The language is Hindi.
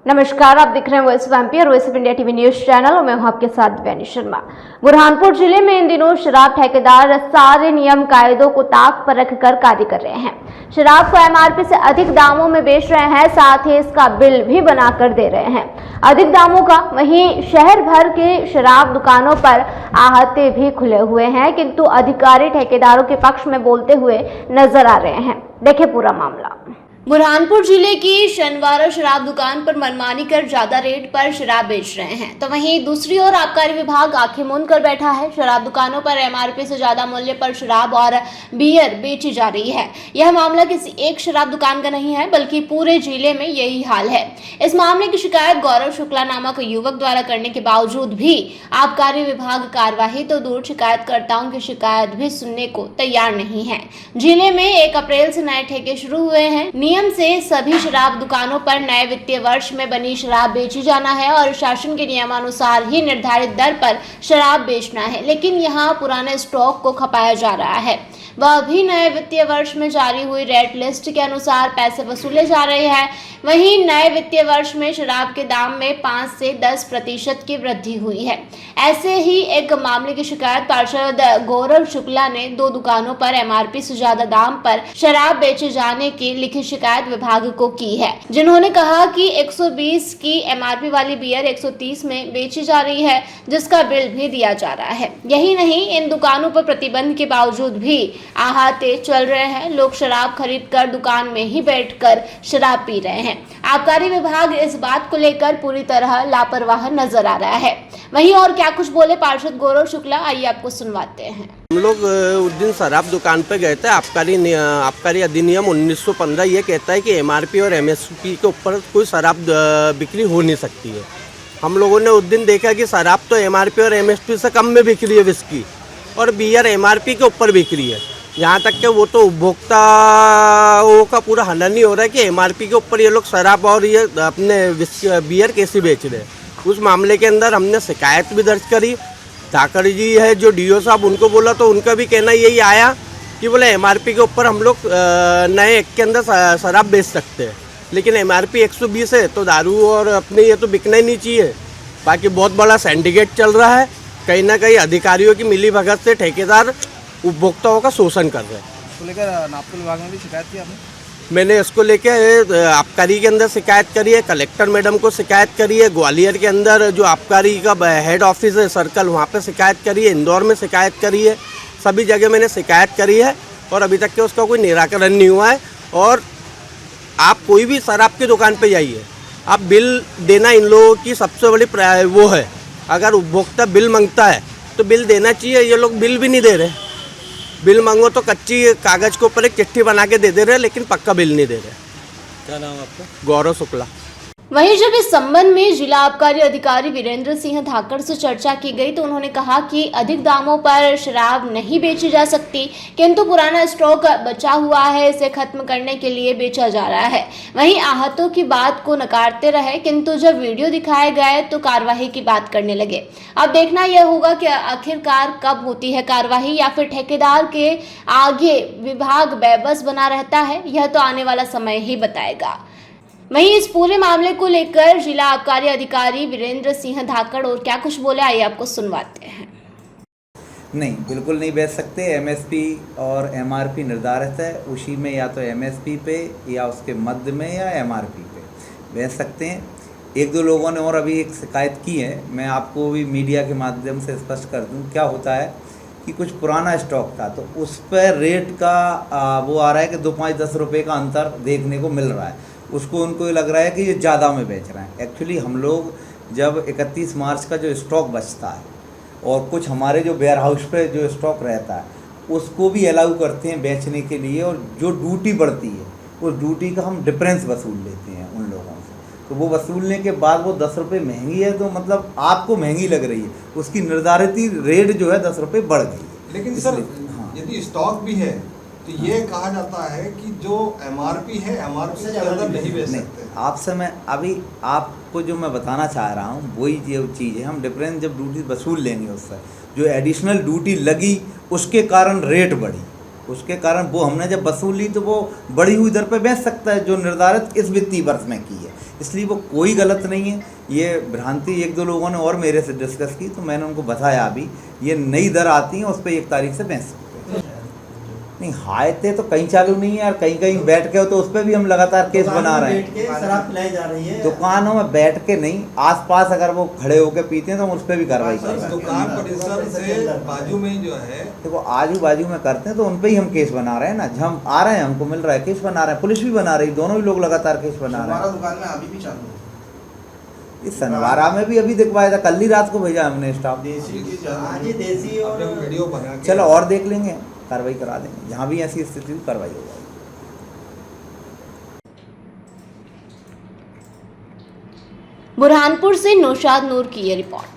नमस्कार, आप देख रहे हैं voice of MP voice of India TV news channel और मैं हूं आपके साथ वैनी शर्मा। बुरहानपुर जिले में इन दिनों शराब ठेकेदार सारे नियम कायदों को ताक पर रखकर कार्य कर रहे हैं। शराब को एमआरपी से अधिक दामों में बेच रहे हैं, साथ ही इसका बिल भी बनाकर दे रहे हैं अधिक दामों का। वहीं शहर भर के शराब दुकानों पर आहते भी खुले हुए हैं, किंतु अधिकारी ठेकेदारों के पक्ष में बोलते हुए नजर आ रहे हैं। देखिए पूरा मामला। बुरहानपुर जिले की शनिवार शराब दुकान पर मनमानी कर ज्यादा रेट पर शराब बेच रहे हैं, तो वहीं दूसरी ओर आबकारी विभाग आंखें मूंद कर बैठा है। शराब दुकानों पर एमआरपी से ज्यादा मूल्य पर शराब और बियर बेची जा रही है। यह मामला किसी एक शराब दुकान का नहीं है, बल्कि पूरे जिले में यही हाल है। इस मामले की शिकायत गौरव शुक्ला नामक युवक द्वारा करने के बावजूद भी आबकारी विभाग कार्यवाही तो दूर, शिकायतकर्ताओं की शिकायत भी सुनने को तैयार नहीं है। जिले में 1 अप्रैल से नए ठेके शुरू हुए हैं। नियम से सभी शराब दुकानों पर नए वित्तीय वर्ष में बनी शराब बेची जाना है और शासन के नियमानुसार ही निर्धारित दर पर शराब बेचना है, लेकिन यहाँ पुराने स्टॉक को खपाया जा रहा है। वह भी नए वित्तीय वर्ष में जारी हुई रेट लिस्ट के अनुसार पैसे वसूले जा रहे हैं। वहीं नए वित्तीय वर्ष में शराब के दाम में 5 से 10% की वृद्धि हुई है। ऐसे ही एक मामले की शिकायत पार्षद गौरव शुक्ला ने 2 दुकानों पर एमआरपी से ज्यादा दाम पर शराब बेचे जाने की लिखित शिकायत विभाग को की है, जिन्होंने कहा कि 120 की एमआरपी वाली बियर 130 में बेची जा रही है, जिसका बिल भी दिया जा रहा है। यही नहीं, इन दुकानों पर प्रतिबंध के बावजूद भी आहते चल रहे हैं। लोग शराब खरीद कर दुकान में ही बैठकर शराब पी रहे हैं। आबकारी विभाग इस बात को लेकर पूरी तरह लापरवाह नजर आ रहा है। वहीं और क्या कुछ बोले पार्षद गौरव शुक्ला, आइए आपको सुनवाते हैं। हम लोग उस दिन शराब दुकान पे गए थे। आबकारी अधिनियम 1915 ये कहता है कि एमआरपी और एमएसपी के ऊपर कोई शराब बिक्री हो नहीं सकती है। हम लोगों ने उस दिन देखा कि शराब तो एमआरपी और एमएसपी से कम में बिक रही है, विस्की और बियर एमआरपी के ऊपर बिक रही है। यहाँ तक कि वो तो उपभोक्ताओं का पूरा हनन नहीं हो रहा है कि एमआरपी के ऊपर ये लोग शराब और ये अपने बियर कैसे बेच रहे हैं। उस मामले के अंदर हमने शिकायत भी दर्ज करी। धाकड़ जी है जो डीओ साहब, उनको बोला तो उनका भी कहना यही आया कि बोले एमआरपी के ऊपर हम लोग नए एक के अंदर शराब बेच सकते हैं, लेकिन एमआरपी 120 है तो दारू और अपने ये तो बिकना ही नहीं चाहिए। बाकी बहुत बड़ा सिंडिकेट चल रहा है। कहीं ना कहीं अधिकारियों की मिली भगत से ठेकेदार उपभोक्ताओं का शोषण कर रहे हैं। इसको लेकर नापतोल विभाग में भी शिकायत की आपने? मैंने इसको लेके आबकारी के अंदर शिकायत करी है, कलेक्टर मैडम को शिकायत करी है, ग्वालियर के अंदर जो आबकारी का हेड ऑफिस है सर्कल, वहाँ पे शिकायत करी है, इंदौर में शिकायत करी है। सभी जगह मैंने शिकायत करी है और अभी तक के उसका कोई निराकरण नहीं हुआ है। और आप कोई भी शराब की दुकान पे जाइए, आप बिल देना इन लोगों की सबसे बड़ी वो है। अगर उपभोक्ता बिल मांगता है तो बिल देना चाहिए, ये लोग बिल भी नहीं दे रहे। बिल मांगो तो कच्ची कागज के ऊपर एक चिट्ठी बना के दे रहे, लेकिन पक्का बिल नहीं दे रहे। क्या नाम आपका? गौरव शुक्ला। वहीं जब इस संबंध में जिला आबकारी अधिकारी वीरेंद्र सिंह धाकड़ से चर्चा की गई तो उन्होंने कहा कि अधिक दामों पर शराब नहीं बेची जा सकती, किंतु पुराना स्टॉक बचा हुआ है, इसे खत्म करने के लिए बेचा जा रहा है। वहीं आहतों की बात को नकारते रहे, किंतु जब वीडियो दिखाए गए तो कार्रवाई की बात करने लगे। अब देखना यह होगा कि आखिरकार कब होती है कार्रवाई, या फिर ठेकेदार के आगे विभाग बेबस बना रहता है, यह तो आने वाला समय ही बताएगा। वहीं इस पूरे मामले को लेकर जिला आबकारी अधिकारी वीरेंद्र सिंह धाकड़ और क्या कुछ बोले, आइए आपको सुनवाते हैं। नहीं, बिल्कुल नहीं बेच सकते। एमएसपी और एमआरपी निर्धारित है, उसी में या तो एमएसपी पे या उसके मध्य में या एमआरपी पे बेच सकते हैं। 1-2 लोगों ने और अभी एक शिकायत की है, मैं आपको भी मीडिया के माध्यम से स्पष्ट कर दूं। क्या होता है कि कुछ पुराना स्टॉक था तो उस पर रेट का वो आ रहा है कि 2-5-10 रुपये का अंतर देखने को मिल रहा है। उसको उनको ये लग रहा है कि ये ज़्यादा में बेच रहे हैं। एक्चुअली हम लोग जब 31 मार्च का जो स्टॉक बचता है और कुछ हमारे जो वेयर हाउस पे जो स्टॉक रहता है उसको भी अलाउ करते हैं बेचने के लिए, और जो ड्यूटी बढ़ती है उस ड्यूटी का हम डिफरेंस वसूल लेते हैं उन लोगों से। तो वो वसूलने के बाद वो 10 रुपये महंगी है तो मतलब आपको महंगी लग रही है, उसकी निर्धारित रेट जो है 10 रुपये बढ़ गई है। लेकिन सर यदि स्टॉक भी है तो ये कहा जाता है कि जो एमआरपी है एमआरपी से ज़्यादा नहीं बेच सकते। आपसे मैं अभी आपको जो मैं बताना चाह रहा हूँ वही जो चीज़ है, हम डिफरेंस जब ड्यूटी वसूल लेंगे उससे जो एडिशनल ड्यूटी लगी उसके कारण रेट बढ़ी, उसके कारण वो हमने जब वसूली तो वो बढ़ी हुई दर पे बेच सकता है जो निर्धारित इस वित्तीय वर्ष में की है, इसलिए वो कोई गलत नहीं है। ये भ्रांति एक दो लोगों ने और मेरे से डिस्कस की तो मैंने उनको बताया अभी ये नई दर आती है उस पर 1 तारीख से बेच सकते हैं। नहीं हायते तो कहीं चालू नहीं है यार, कहीं कहीं बैठ के हो तो उस पर भी हम लगातार केस बना रहे हैं। शराब पिलाई जा रही है दुकानों में बैठ के नहीं, आसपास अगर वो खड़े होकर पीते हैं तो हम उस पर भी कार्रवाई कर रहे हैं। दुकान परिसर से बाजू में जो है देखो आजू बाजू में करते हैं तो उन पे ही हम केस बना रहे हैं ना, हम आ रहे हैं हमको मिल रहा है केस बना रहे हैं, पुलिस भी बना रही है, दोनों ही लोग लगातार केस बना रहे हैं। दुकान में अभी भी चालू है। इस सनवारा में भी अभी दिखवाया था, कल ही रात को भेजा हमने स्टाफ। देसी और वीडियो बना के चलो और देख लेंगे, कार्रवाई करा देंगे, जहाँ भी ऐसी स्थिति हुई कार्रवाई हो जाएगी। बुरहानपुर से नौशाद नूर की ये रिपोर्ट।